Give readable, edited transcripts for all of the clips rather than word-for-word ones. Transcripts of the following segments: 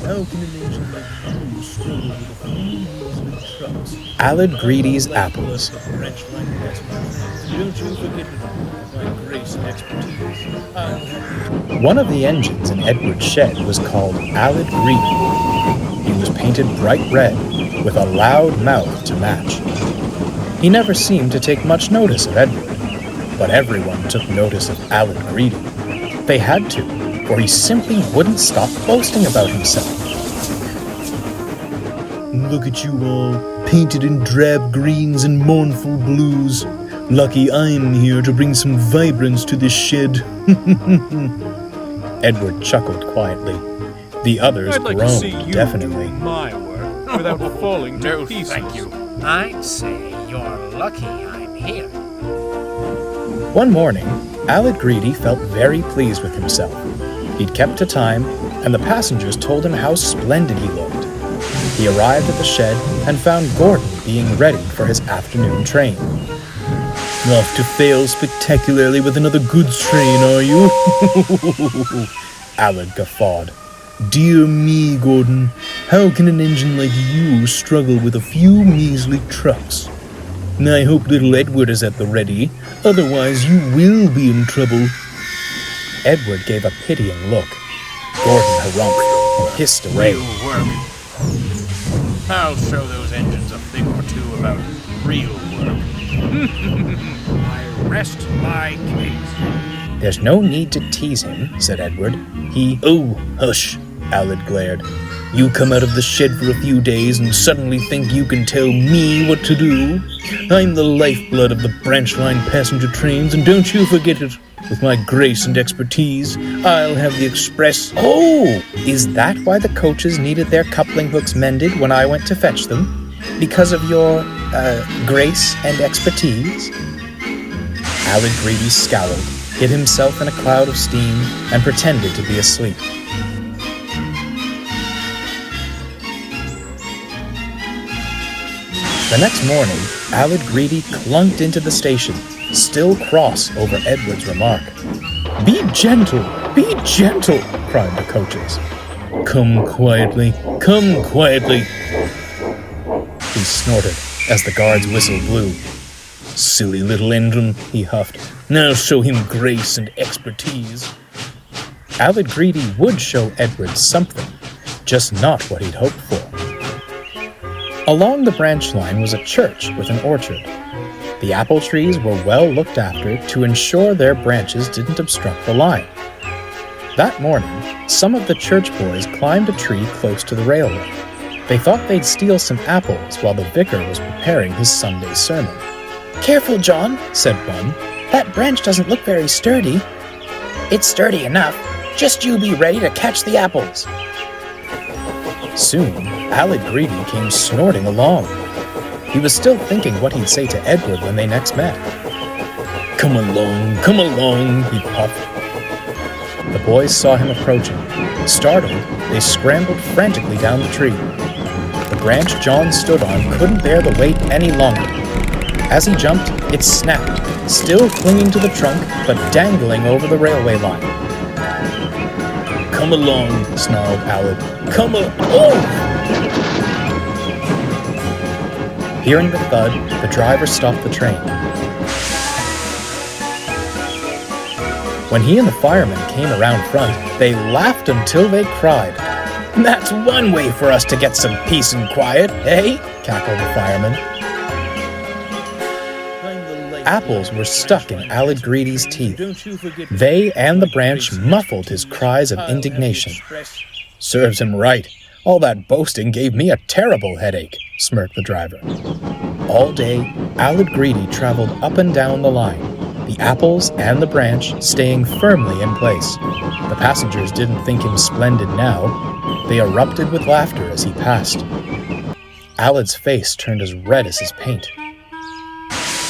How can an engine like you struggle with a few measly trucks? Alid Greedy's apples. Don't you forget my grace and expertise. One of the engines in Edward's shed was called Alid Greedy. He was painted bright red, with a loud mouth to match. He never seemed to take much notice of Edward, but everyone took notice of Alid Greedy. They had to, for he simply wouldn't stop boasting about himself. Look at you all, painted in drab greens and mournful blues. Lucky I'm here to bring some vibrance to this shed. Edward chuckled quietly. The others I'd like groaned to see you definitely. do my work without falling to No, pieces. thank you. I'd say you're lucky I'm here. One morning, Alid Greedy felt very pleased with himself. He'd kept to time, and the passengers told him how splendid he looked. He arrived at the shed and found Gordon being ready for his afternoon train. Off to fail spectacularly with another goods train, are you? Alid guffawed. Dear me, Gordon, how can an engine like you struggle with a few measly trucks? I hope little Edward is at the ready, otherwise you will be in trouble. Edward gave a pitying look. Gordon harumphed and hissed away. Real work. I'll show those engines a thing or two about real work. I rest my case. There's no need to tease him, said Edward. Oh, hush, Alid glared. You come out of the shed for a few days and suddenly think you can tell me what to do? I'm the lifeblood of the branch line passenger trains, and don't you forget it. With my grace and expertise, I'll have the express... Oh, is that why the coaches needed their coupling hooks mended when I went to fetch them? Because of your, grace and expertise? Alid Greedy scowled, hid himself in a cloud of steam, and pretended to be asleep. The next morning, Alid Greedy clunked into the station, still cross over Edward's remark. Be gentle, cried the coaches. Come quietly, He snorted as the guard's whistle blew. Silly little engine, he huffed. Now show him grace and expertise. Alid Greedy would show Edward something, just not what he'd hoped for. Along the branch line was a church with an orchard. The apple trees were well looked after to ensure their branches didn't obstruct the line. That morning, some of the church boys climbed a tree close to the railway. They thought they'd steal some apples while the vicar was preparing his Sunday sermon. "Careful, John," said one. "That branch doesn't look very sturdy." "It's sturdy enough. Just you be ready to catch the apples." Soon, Alid Greedy came snorting along. He was still thinking what he'd say to Edward when they next met. Come along, he puffed. The boys saw him approaching. Startled, they scrambled frantically down the tree. The branch John stood on couldn't bear the weight any longer. As he jumped, it snapped, still clinging to the trunk, but dangling over the railway line. Come along, snarled Alid. Hearing the thud, the driver stopped the train. When he and the fireman came around front, they laughed until they cried. "That's one way for us to get some peace and quiet, eh?" cackled the fireman. Apples were stuck in Alid Greedy's teeth. They and the branch muffled his cries of indignation. "Serves him right. All that boasting gave me a terrible headache," smirked the driver. All day, Alid Greedy traveled up and down the line, the apples and the branch staying firmly in place. The passengers didn't think him splendid now. They erupted with laughter as he passed. Alid's face turned as red as his paint.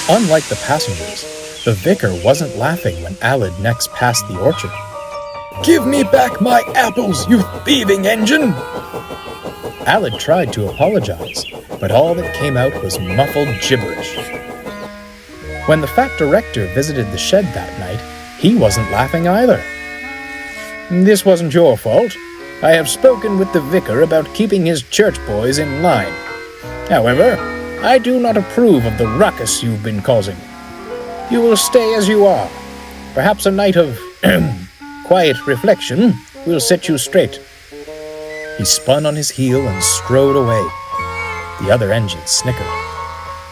Unlike the passengers, the vicar wasn't laughing when Alid next passed the orchard. "Give me back my apples, you thieving engine!" Alid tried to apologize, but all that came out was muffled gibberish. When the fat director visited the shed that night, he wasn't laughing either. This wasn't your fault. I have spoken with the vicar about keeping his church boys in line. However, I do not approve of the ruckus you've been causing. You will stay as you are. Perhaps a night of quiet reflection will set you straight." He spun on his heel and strode away. The other engines snickered.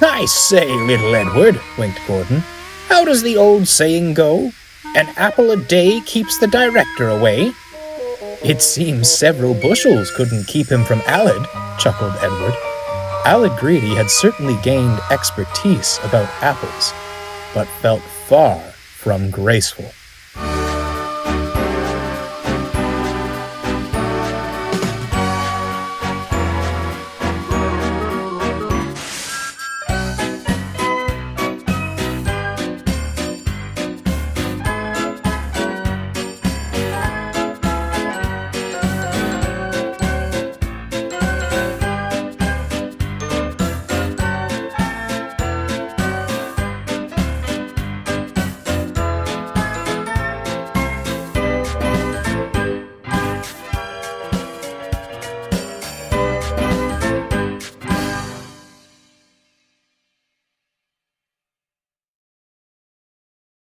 "I say, little Edward," winked Gordon, "how does the old saying go? An apple a day keeps the director away." "It seems several bushels couldn't keep him from Aled," chuckled Edward. Aled Greedy had certainly gained expertise about apples, but felt far from graceful.